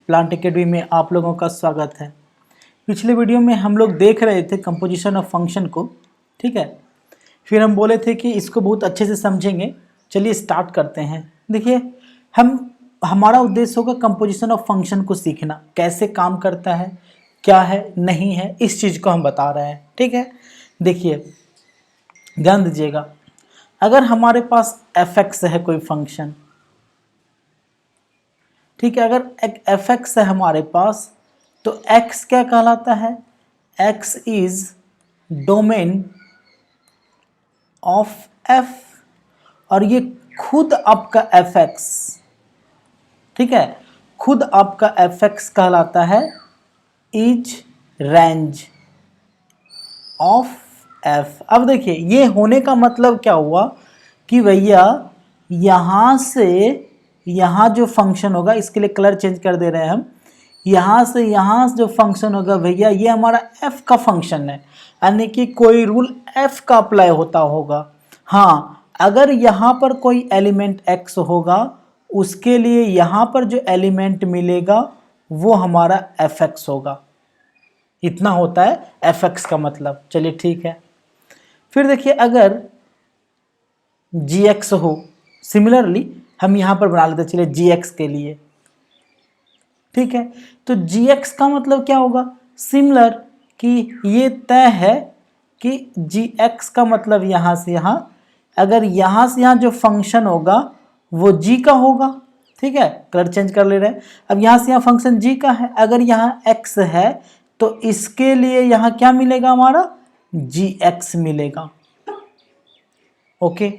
Plant academy में आप लोगों का स्वागत है। पिछले वीडियो में हम लोग देख रहे थे कंपोजिशन ऑफ फंक्शन को, ठीक है। फिर हम बोले थे कि इसको बहुत अच्छे से समझेंगे। चलिए स्टार्ट करते हैं। देखिए, हमारा उद्देश्य होगा कंपोजिशन ऑफ फंक्शन को सीखना, कैसे काम करता है, क्या है, नहीं है, इस चीज़ को हम बता रहे हैं, ठीक है। देखिए, ध्यान दीजिएगा, अगर हमारे पास f(x) है कोई फंक्शन, ठीक है, अगर एक f(x) है हमारे पास, तो x क्या कहलाता है? x is domain of f, और ये खुद आपका f(x), ठीक है, खुद आपका f(x) कहलाता है इज रेंज ऑफ f। अब देखिए, ये होने का मतलब क्या हुआ कि भैया यहाँ से यहाँ जो फंक्शन होगा, इसके लिए कलर चेंज कर दे रहे हैं हम, यहाँ से यहाँ जो फंक्शन होगा भैया, ये हमारा f का फंक्शन है, यानी कि कोई रूल f का अप्लाई होता होगा। हाँ, अगर यहाँ पर कोई एलिमेंट x होगा, उसके लिए यहाँ पर जो एलिमेंट मिलेगा वो हमारा f(x) होगा। इतना होता है f(x) का मतलब। चलिए ठीक है। फिर देखिए, अगर gx हो, सिमिलरली हम यहाँ पर बना लेते, चलिए gx के लिए, ठीक है। तो gx का मतलब क्या होगा? सिमिलर, कि ये तय है कि gx का मतलब यहाँ से यहाँ, अगर यहाँ से यहाँ जो फंक्शन होगा वो g का होगा, ठीक है। कलर चेंज कर ले रहे हैं। अब यहाँ से यहाँ फंक्शन g का है, अगर यहाँ x है तो इसके लिए यहाँ क्या मिलेगा? हमारा gx मिलेगा। ओके,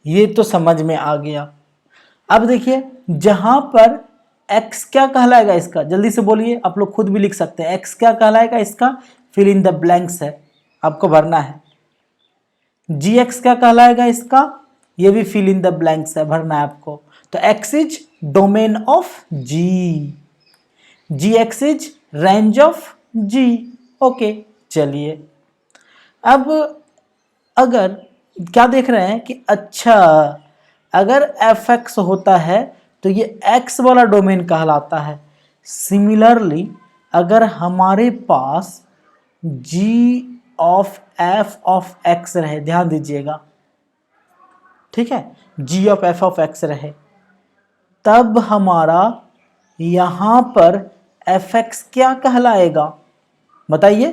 ये तो समझ में आ गया। अब देखिए, जहां पर x क्या कहलाएगा इसका, जल्दी से बोलिए, आप लोग खुद भी लिख सकते हैं। x क्या कहलाएगा इसका? फिल इन द ब्लैंक्स है, आपको भरना है। gx क्या कहलाएगा इसका? ये भी फिल इन द ब्लैंक्स है, भरना है आपको। तो x is domain of g, gx is range of g। Okay, चलिए, अब अगर क्या देख रहे हैं कि अच्छा, अगर f(x) होता है तो ये x वाला डोमेन कहलाता है। सिमिलरली अगर हमारे पास g of f of x रहे, ध्यान दीजिएगा, ठीक है, g of f of x रहे, तब हमारा यहाँ पर f(x) क्या कहलाएगा? बताइए।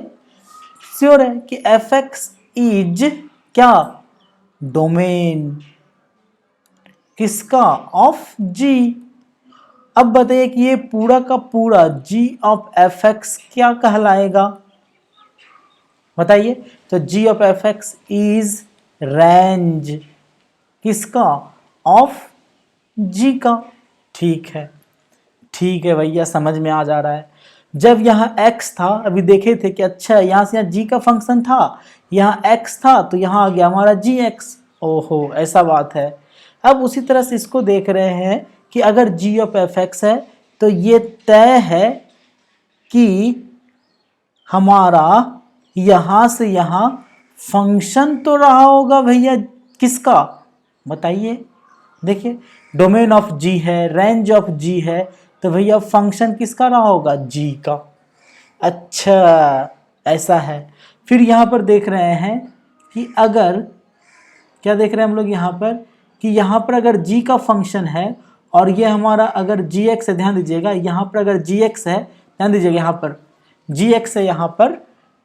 श्योर है कि f(x) इज क्या? डोमेन किसका? Of g। अब बताइए कि ये पूरा का पूरा g ऑफ f(x) क्या कहलाएगा? बताइए। तो g of f(x) is range किसका? ऑफ g का। ठीक है, ठीक है भैया, समझ में आ जा रहा है। जब यहाँ x था, अभी देखे थे कि अच्छा यहाँ से यहाँ g का फंक्शन था, यहाँ x था, तो यहाँ आ गया हमारा gx। ओहो, ऐसा बात है। अब उसी तरह से इसको देख रहे हैं कि अगर g ऑफ f(x) है तो ये तय है कि हमारा यहाँ से यहाँ फंक्शन तो रहा होगा भैया किसका? बताइए। देखिए, डोमेन ऑफ g है, रेंज ऑफ g है, तो भैया फंक्शन किसका रहा होगा? g का। अच्छा, ऐसा है। फिर यहाँ पर देख रहे हैं कि अगर क्या देख रहे हैं हम लोग यहाँ पर कि यहाँ पर अगर g का फंक्शन है और ये हमारा अगर gx है, ध्यान दीजिएगा, यहाँ पर अगर gx है, ध्यान दीजिएगा, यहाँ पर gx है यहाँ पर,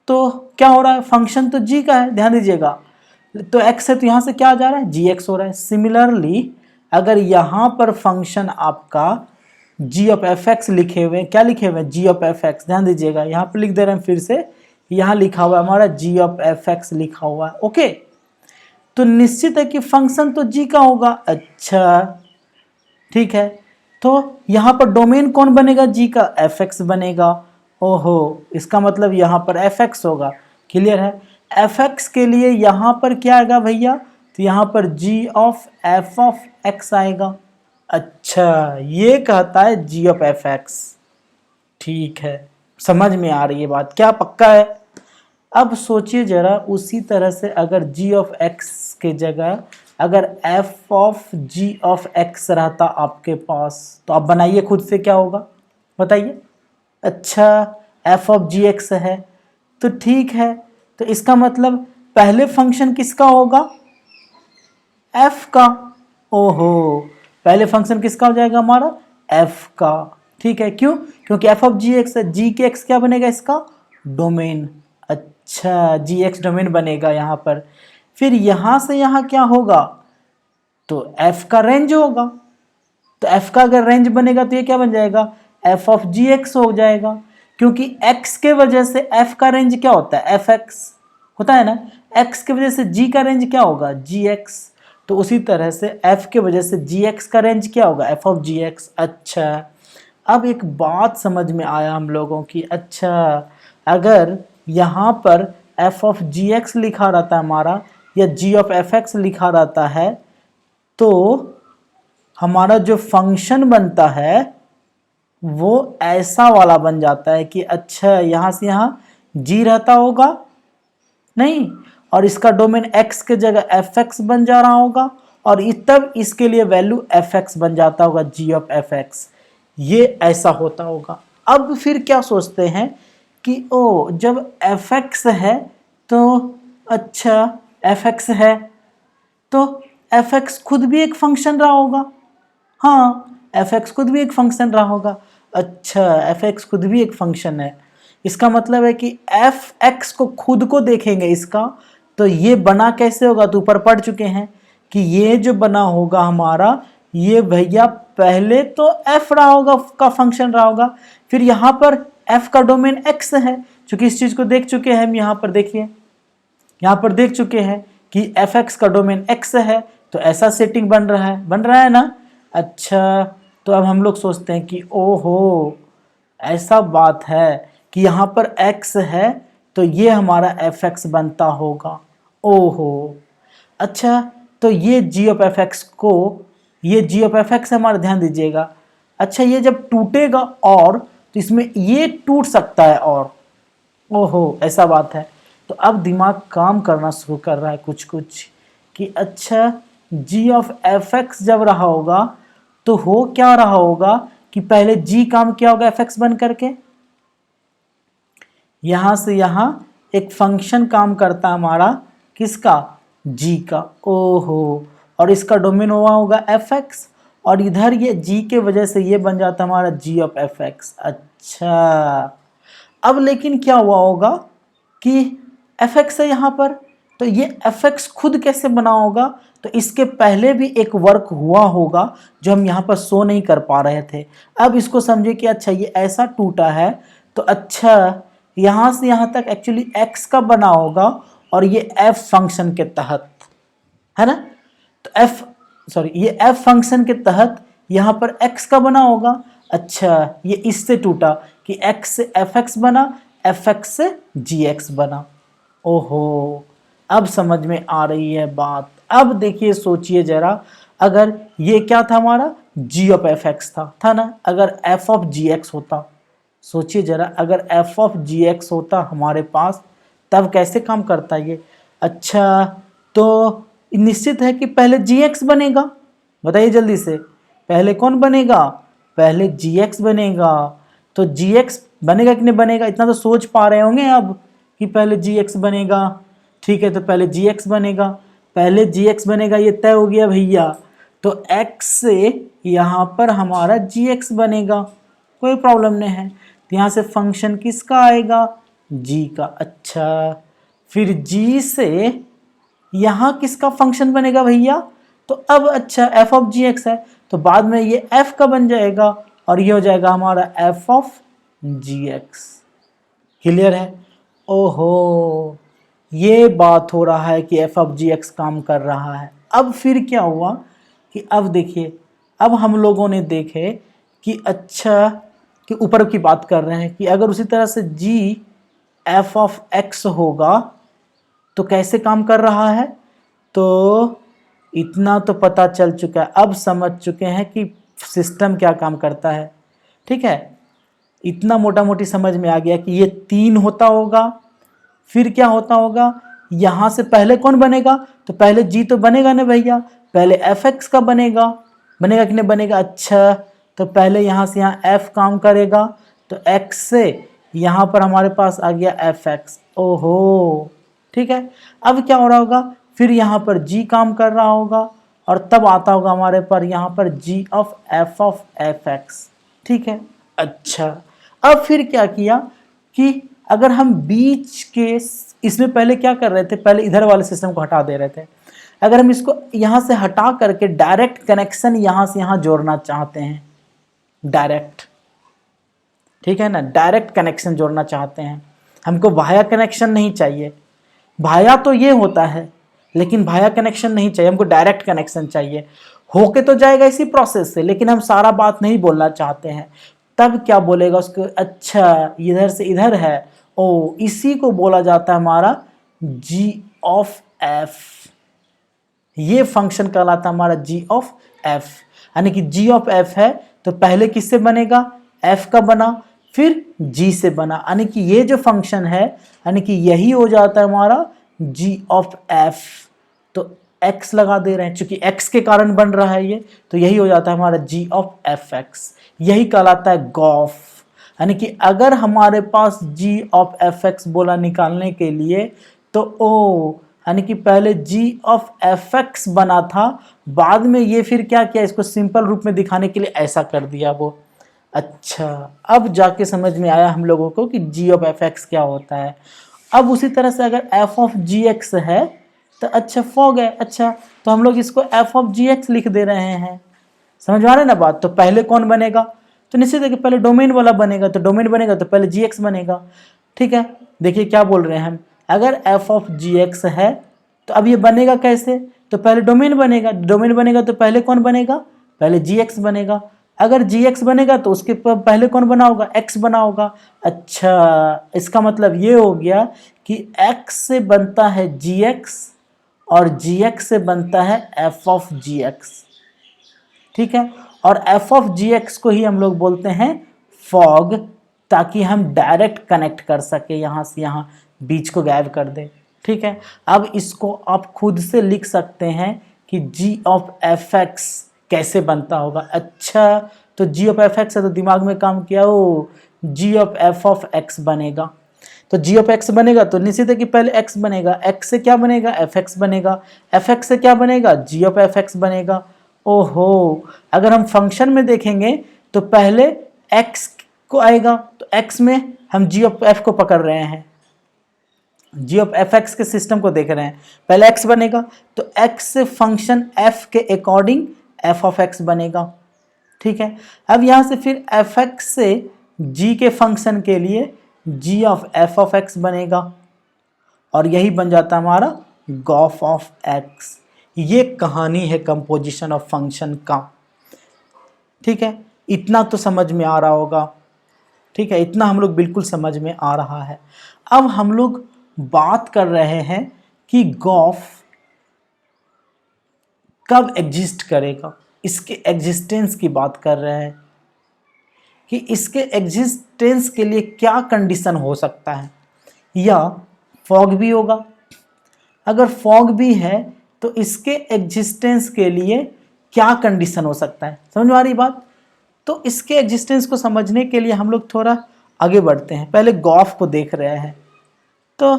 तो क्या हो रहा है? फंक्शन तो g का है, ध्यान दीजिएगा, तो x है तो यहाँ से क्या आ जा रहा है? gx हो रहा है। सिमिलरली अगर यहाँ पर फंक्शन आपका g ऑफ f(x) लिखे हुए हैं, क्या लिखे हुए हैं? g ऑफ f(x), ध्यान दीजिएगा, यहाँ पर लिख दे रहे हैं फिर से, यहाँ लिखा हुआ है हमारा g ऑफ f(x) लिखा हुआ है। ओके, तो निश्चित है कि फंक्शन तो g का होगा। अच्छा, ठीक है, तो यहाँ पर डोमेन कौन बनेगा? g का, f(x) बनेगा। ओहो, इसका मतलब यहाँ पर f(x) होगा। क्लियर है? f(x) के लिए यहाँ पर क्या आएगा भैया? तो यहाँ पर g of f of x आएगा। अच्छा, ये कहता है g ऑफ f(x). ठीक है, समझ में आ रही है बात, क्या पक्का है? अब सोचिए जरा, उसी तरह से अगर g ऑफ x के जगह अगर f of g of x रहता आपके पास, तो आप बनाइए खुद से, क्या होगा? बताइए। अच्छा एफ ऑफ जी एक्स है तो ठीक है, तो इसका मतलब पहले फंक्शन किसका होगा, एफ का। ओहो, पहले फंक्शन किसका हो जाएगा हमारा, एफ का। ठीक है, क्यों, क्योंकि एफ ऑफ जी एक्स है, जी के एक्स क्या बनेगा इसका, डोमेन। अच्छा जी एक्स डोमेन बनेगा यहाँ पर। फिर यहाँ से यहाँ क्या होगा, तो एफ का रेंज होगा। तो एफ का अगर रेंज बनेगा तो ये क्या बन जाएगा, एफ ऑफ जी एक्स हो जाएगा, क्योंकि एक्स के वजह से एफ का रेंज क्या होता है, एफ एक्स होता है ना, एक्स की वजह से जी का रेंज क्या होगा, जी एक्स। तो उसी तरह से एफ के वजह से जी एक्स का रेंज क्या होगा, एफ ऑफ जी एक्स। अच्छा अब एक बात समझ में आया हम लोगों की, अच्छा अगर यहाँ पर एफ ऑफ जी एक्स लिखा रहता है हमारा, या जी ऑफ एफ एक्स लिखा रहता है, तो हमारा जो फंक्शन बनता है वो ऐसा वाला बन जाता है कि अच्छा यहाँ से यहाँ जी रहता होगा नहीं, और इसका डोमेन x के जगह एफ एक्स बन जा रहा होगा, और तब इसके लिए वैल्यू एफ एक्स बन जाता होगा, जी ऑफ एफ एक्स। ये ऐसा होता होगा। अब फिर क्या सोचते हैं कि ओ जब एफ एक्स है तो अच्छा एफ एक्स है तो एफ एक्स खुद भी एक फंक्शन रहा होगा। हाँ एफ एक्स खुद भी एक फंक्शन रहा होगा। अच्छा एफ एक्स खुद भी एक फंक्शन है, इसका मतलब है कि एफ एक्स को खुद को देखेंगे इसका, तो ये बना कैसे होगा, तो ऊपर पढ़ चुके हैं कि ये जो बना होगा हमारा, ये भैया पहले तो एफ रहा होगा, का फंक्शन रहा होगा, फिर यहाँ पर एफ का डोमेन एक्स है, चूंकि इस चीज़ को देख चुके हैं हम, यहाँ पर देखिए, यहाँ पर देख चुके हैं कि एफ एक्स का डोमेन एक्स है, तो ऐसा सेटिंग बन रहा है ना। अच्छा तो अब हम लोग सोचते हैं कि ओहो ऐसा बात है कि यहाँ पर x है तो ये हमारा एफ एक्स बनता होगा। ओहो अच्छा, तो ये जी ऑफ एफ एक्स को, ये जी ऑफ एफ एक्स हमारा, ध्यान दीजिएगा। अच्छा ये जब टूटेगा और, तो इसमें ये टूट सकता है और, ओहो ऐसा बात है। तो अब दिमाग काम करना शुरू कर रहा है कुछ कुछ कि अच्छा जी ऑफ एफ एक्स जब रहा होगा तो हो क्या रहा होगा कि पहले जी काम क्या होगा एफ एक्स बन करके, यहां से यहां एक फंक्शन काम करता हमारा, किसका, जी का। ओहो, और इसका डोमेन हुआ होगा एफ एक्स, और इधर ये जी के वजह से ये बन जाता हमारा जी ऑफ एफ एक्स। अच्छा अब लेकिन क्या हुआ होगा कि एफ एक्स है यहाँ पर, तो ये एफ एक्स खुद कैसे बना होगा, तो इसके पहले भी एक वर्क हुआ होगा जो हम यहाँ पर शो नहीं कर पा रहे थे। अब इसको समझे कि अच्छा ये ऐसा टूटा है, तो अच्छा यहाँ से यहाँ तक एक्चुअली x का बना होगा, और ये f फंक्शन के तहत है ना, तो ये f फंक्शन के तहत यहाँ पर x का बना होगा। अच्छा ये इससे टूटा कि x से fx बना, fx से gx बना। ओहो अब समझ में आ रही है बात। अब देखिए सोचिए जरा, अगर ये क्या था हमारा, g ऑफ एफ एक्स था ना, अगर f ऑफ जी एक्स होता, सोचिए जरा अगर f ऑफ जी एक्स होता हमारे पास, तब कैसे काम करता ये। अच्छा तो निश्चित है कि पहले जी एक्स बनेगा, बताइए जल्दी से, पहले कौन बनेगा, पहले जी एक्स बनेगा। तो जी एक्स बनेगा कि नहीं बनेगा, इतना तो सोच पा रहे होंगे अब कि पहले जी एक्स बनेगा। ठीक है, तो पहले जी एक्स बनेगा, पहले जी एक्स बनेगा, ये तय हो गया भैया। तो x से यहाँ पर हमारा जी एक्स बनेगा, कोई प्रॉब्लम नहीं है। तो यहाँ से फंक्शन किसका आएगा, g का। अच्छा फिर g से यहाँ किसका फंक्शन बनेगा भैया, तो अब अच्छा f ऑफ जी एक्स है, तो बाद में ये f का बन जाएगा, और ये हो जाएगा हमारा f of G X. Clear है। ओहो ये बात हो रहा है कि f ऑफ जी एक्स काम कर रहा है। अब फिर क्या हुआ कि अब देखिए, अब हम लोगों ने देखे कि अच्छा कि ऊपर की बात कर रहे हैं कि अगर उसी तरह से g f ऑफ x होगा तो कैसे काम कर रहा है, तो इतना तो पता चल चुका है, अब समझ चुके हैं कि सिस्टम क्या काम करता है। ठीक है, इतना मोटा मोटी समझ में आ गया कि ये 3 होता होगा। फिर क्या होता होगा, यहाँ से पहले कौन बनेगा, तो पहले g तो बनेगा ना भैया, पहले एफ एक्स का बनेगा कि नहीं बनेगा। अच्छा तो पहले यहाँ से यहाँ f काम करेगा, तो x से यहाँ पर हमारे पास आ गया fx। ओहो, ठीक है। अब क्या हो रहा होगा, फिर यहाँ पर g काम कर रहा होगा और तब आता होगा हमारे पर यहाँ पर g of f of fx, ठीक है। अच्छा, अब फिर क्या किया कि अगर हम बीच के इसमें पहले क्या कर रहे थे, पहले इधर वाले सिस्टम को हटा दे रहे थे। अगर हम इसको यहाँ से हटा करके डायरेक्ट कनेक्शन यहाँ से यहाँ जोड़ना चाहते हैं, डायरेक्ट, ठीक है ना, डायरेक्ट कनेक्शन जोड़ना चाहते हैं, हमको वाया कनेक्शन नहीं चाहिए। वाया तो ये होता है, लेकिन वाया कनेक्शन नहीं चाहिए, हमको डायरेक्ट कनेक्शन चाहिए। होके तो जाएगा इसी प्रोसेस से, लेकिन हम सारा बात नहीं बोलना चाहते हैं। तब क्या बोलेगा उसको, अच्छा इधर से इधर है, ओ इसी को बोला जाता है हमारा g ऑफ f। ये फंक्शन कहलाता है हमारा g ऑफ f, यानी कि g ऑफ f है तो पहले किससे बनेगा, f का बना, फिर g से बना, यानी कि ये जो फंक्शन है यानी कि यही हो जाता है हमारा g ऑफ f। तो x लगा दे रहे हैं, चूंकि x के कारण बन रहा है ये, तो यही हो जाता है हमारा g ऑफ fx। यही कहलाता है गॉफ, यानी कि अगर हमारे पास g ऑफ fx बोला निकालने के लिए, तो ओ यानी कि पहले g ऑफ fx बना था, बाद में ये फिर क्या किया, इसको सिंपल रूप में दिखाने के लिए ऐसा कर दिया वो। अच्छा, अब जाके समझ में आया हम लोगों को कि g ऑफ fx क्या होता है। अब उसी तरह से अगर f ऑफ gx है तो अच्छा फॉग है, अच्छा तो हम लोग इसको f ऑफ gx लिख दे रहे हैं, समझ आ रहे ना बात। तो पहले कौन बनेगा, तो निश्चित है कि पहले डोमेन वाला बनेगा, तो डोमेन बनेगा तो पहले gx बनेगा, ठीक है। देखिए क्या बोल रहे हैं हम, अगर f ऑफ gx है तो अब ये बनेगा कैसे, तो पहले डोमेन बनेगा, डोमेन बनेगा तो पहले कौन बनेगा, पहले gx बनेगा। अगर gx बनेगा तो उसके पहले कौन बना होगा, x बना होगा। अच्छा, इसका मतलब ये हो गया कि x से बनता है gx और gx से बनता है f ऑफ gx, ठीक है। और f ऑफ gx को ही हम लोग बोलते हैं फॉग, ताकि हम डायरेक्ट कनेक्ट कर सके, यहाँ से यहाँ बीच को गायब कर दे, ठीक है। अब इसको आप खुद से लिख सकते हैं कि g ऑफ fx कैसे बनता होगा। अच्छा, तो g ऑफ fx है तो दिमाग में काम किया, ओ g of f of x बनेगा। तो g ऑफ x बनेगा तो निश्चित है कि पहले x बनेगा, x से क्या बनेगा, fx बनेगा, fx से क्या बनेगा, g ऑफ fx बनेगा। ओहो, अगर हम फंक्शन में देखेंगे तो पहले x को आएगा, तो x में हम g ऑफ f को पकड़ रहे हैं, g ऑफ fx के सिस्टम को देख रहे हैं। पहले x बनेगा तो x से फंक्शन f के अकॉर्डिंग f ऑफ x बनेगा, ठीक है। अब यहाँ से फिर fx से g के फंक्शन के लिए g of f of x बनेगा, और यही बन जाता है हमारा गॉफ ऑफ x। ये कहानी है कंपोजिशन ऑफ फंक्शन का, ठीक है। इतना तो समझ में आ रहा होगा, ठीक है, इतना हम लोग बिल्कुल समझ में आ रहा है। अब हम लोग बात कर रहे हैं कि गॉफ कब एग्जिस्ट करेगा, इसके एग्जिस्टेंस की बात कर रहे हैं कि इसके एग्जिस्टेंस के लिए क्या कंडीशन हो सकता है, या फॉग भी होगा। अगर फॉग भी है तो इसके एग्जिस्टेंस के लिए क्या कंडीशन हो सकता है, समझ में आ रही बात। तो इसके एग्जिस्टेंस को समझने के लिए हम लोग थोड़ा आगे बढ़ते हैं। पहले गॉफ को देख रहे हैं, तो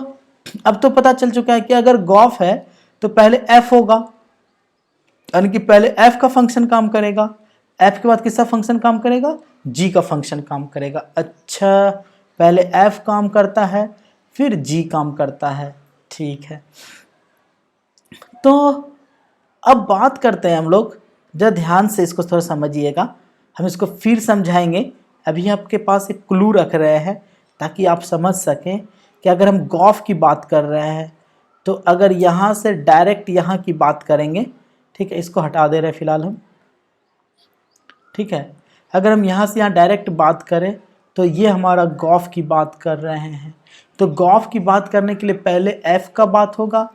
अब तो पता चल चुका है कि अगर गॉफ है तो पहले f होगा, यानी कि पहले f का फंक्शन काम करेगा, f के बाद किसका फंक्शन काम करेगा, g का फंक्शन काम करेगा। अच्छा, पहले f काम करता है फिर g काम करता है, ठीक है। तो अब बात करते हैं हम लोग, जरा ध्यान से इसको थोड़ा समझिएगा, हम इसको फिर समझाएंगे। अभी आपके पास एक क्लू रख रहे हैं ताकि आप समझ सकें कि अगर हम गॉफ की बात कर रहे हैं तो अगर यहाँ से डायरेक्ट यहाँ की बात करेंगे, ठीक है, इसको हटा दे रहे हैं फिलहाल हम, ठीक है। अगर हम यहाँ से यहाँ डायरेक्ट बात करें तो ये हमारा गॉफ की बात कर रहे हैं। तो गॉफ की बात करने के लिए पहले f का बात होगा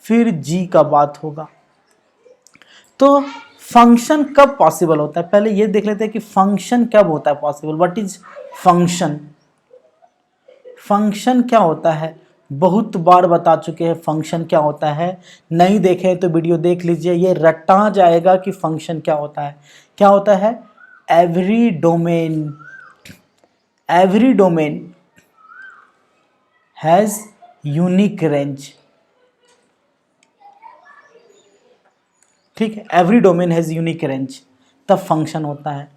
फिर g का बात होगा। तो फंक्शन कब पॉसिबल होता है, पहले ये देख लेते हैं कि फंक्शन कब होता है possible. What is function, function क्या होता है, बहुत बार बता चुके हैं फंक्शन क्या होता है। नहीं देखे तो वीडियो देख लीजिए, ये रटा जाएगा कि फंक्शन क्या होता है। क्या होता है, every domain has unique range. ठीक है, every domain has unique range, तब फंक्शन होता है।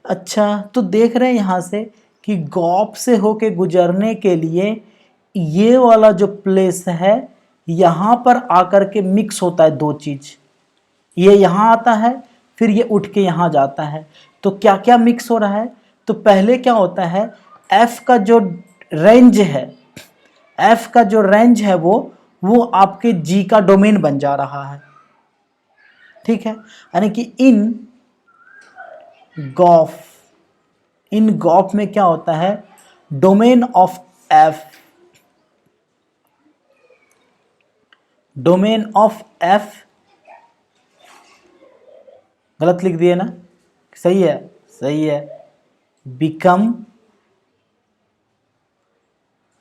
अच्छा, तो देख रहे हैं यहाँ से कि गॉप से होके गुजरने के लिए ये वाला जो प्लेस है यहाँ पर आकर के मिक्स होता है दो चीज, ये यहाँ आता है फिर ये उठ के यहाँ जाता है। तो क्या क्या मिक्स हो रहा है? तो पहले क्या होता है, एफ का जो रेंज है वो आपके जी का डोमेन बन जा रहा है। ठीक है, यानी कि इन गॉफ में क्या होता है, डोमेन ऑफ एफ, गलत लिख दिए ना, सही है, बिकम,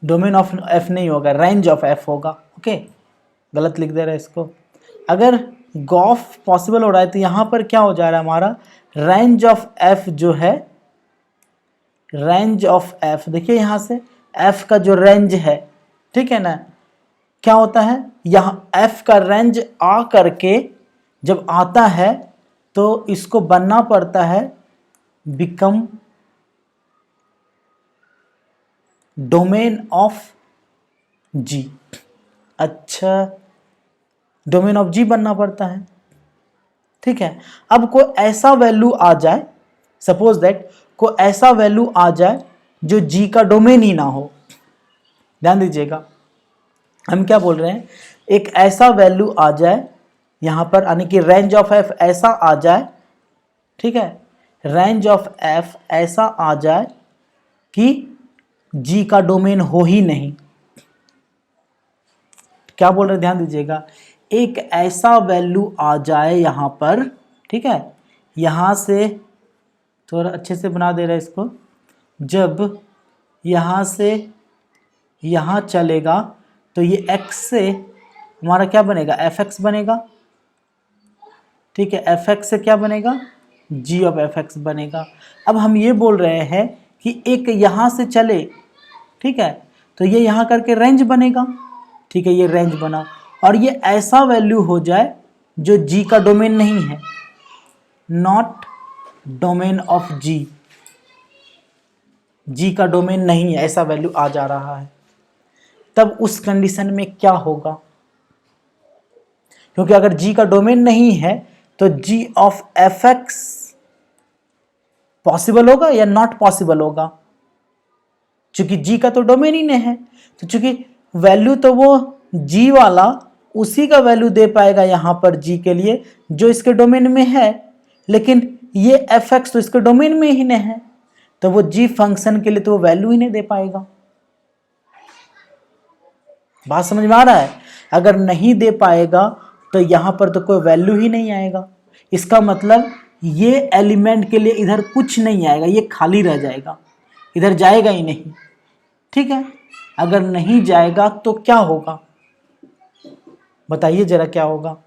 डोमेन ऑफ एफ नहीं होगा, रेंज ऑफ एफ होगा। ओके, गलत लिख दे रहा है इसको। अगर गॉफ पॉसिबल हो रहा है तो यहाँ पर क्या हो जा रहा है, हमारा रेंज ऑफ एफ जो है, रेंज ऑफ एफ, देखिए यहाँ से एफ का जो रेंज है, ठीक है ना, क्या होता है, यहाँ एफ का रेंज आ करके जब आता है तो इसको बनना पड़ता है बिकम डोमेन ऑफ जी। अच्छा, डोमेन ऑफ जी बनना पड़ता है। ठीक है, अब कोई ऐसा वैल्यू आ जाए, सपोज दैट कोई ऐसा वैल्यू आ जाए जो जी का डोमेन ही ना हो। ध्यान दीजिएगा, हम क्या बोल रहे हैं, एक ऐसा वैल्यू आ जाए यहाँ पर, यानी कि रेंज ऑफ एफ ऐसा आ जाए, ठीक है, रेंज ऑफ एफ ऐसा आ जाए कि जी का डोमेन हो ही नहीं। क्या बोल रहे, ध्यान दीजिएगा, एक ऐसा वैल्यू आ जाए यहाँ पर, ठीक है, यहाँ से थोड़ा अच्छे से बना दे रहा है इसको, जब यहाँ से यहाँ चलेगा तो ये x से हमारा क्या बनेगा, fx बनेगा। ठीक है, fx से क्या बनेगा, g ऑफ fx बनेगा। अब हम ये बोल रहे हैं कि एक यहाँ से चले, ठीक है, तो ये यहाँ करके रेंज बनेगा। ठीक है, ये रेंज बना, और ये ऐसा वैल्यू हो जाए जो g का डोमेन नहीं है, नॉट डोमेन ऑफ जी का डोमेन नहीं है, ऐसा वैल्यू आ जा रहा है। तब उस कंडीशन में क्या होगा, क्योंकि अगर जी का डोमेन नहीं है तो जी ऑफ एफ एक्स पॉसिबल होगा या नॉट पॉसिबल होगा, क्योंकि जी का तो डोमेन ही नहीं है। तो चूंकि वैल्यू तो वो जी वाला उसी का वैल्यू दे पाएगा यहाँ पर जी के लिए जो इसके डोमेन में है, लेकिन ये एफ एक्स तो इसके डोमेन में ही नहीं है, तो वो जी फंक्शन के लिए तो वो वैल्यू ही नहीं दे पाएगा। बात समझ में आ रहा है? अगर नहीं दे पाएगा तो यहाँ पर तो कोई वैल्यू ही नहीं आएगा। इसका मतलब ये एलिमेंट के लिए इधर कुछ नहीं आएगा, ये खाली रह जाएगा, इधर जाएगा ही नहीं। ठीक है, अगर नहीं जाएगा तो क्या होगा, बताइए जरा क्या होगा,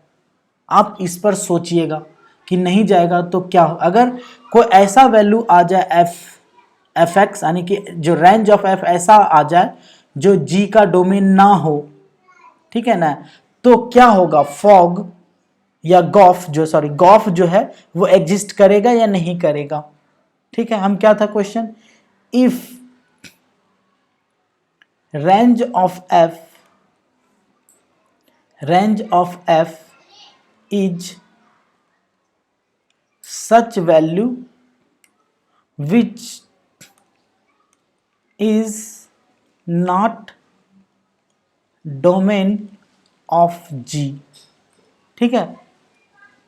आप इस पर सोचिएगा कि नहीं जाएगा तो क्या हो। अगर कोई ऐसा वैल्यू आ जाए एफ एक्स, यानी कि जो रेंज ऑफ एफ ऐसा आ जाए जो जी का डोमेन ना हो, ठीक है ना, तो क्या होगा, फॉग या गॉफ जो है वो एग्जिस्ट करेगा या नहीं करेगा। ठीक है, हम क्या था question, if range of F is such value which is not domain of G. ठीक है,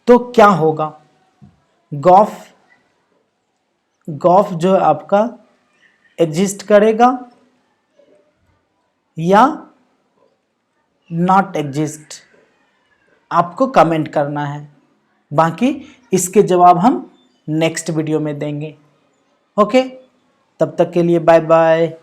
तो क्या होगा, गॉफ जो आपका एग्जिस्ट करेगा या नॉट एग्जिस्ट, आपको कमेंट करना है। बाकी इसके जवाब हम नेक्स्ट वीडियो में देंगे। ओके, तब तक के लिए बाय बाय।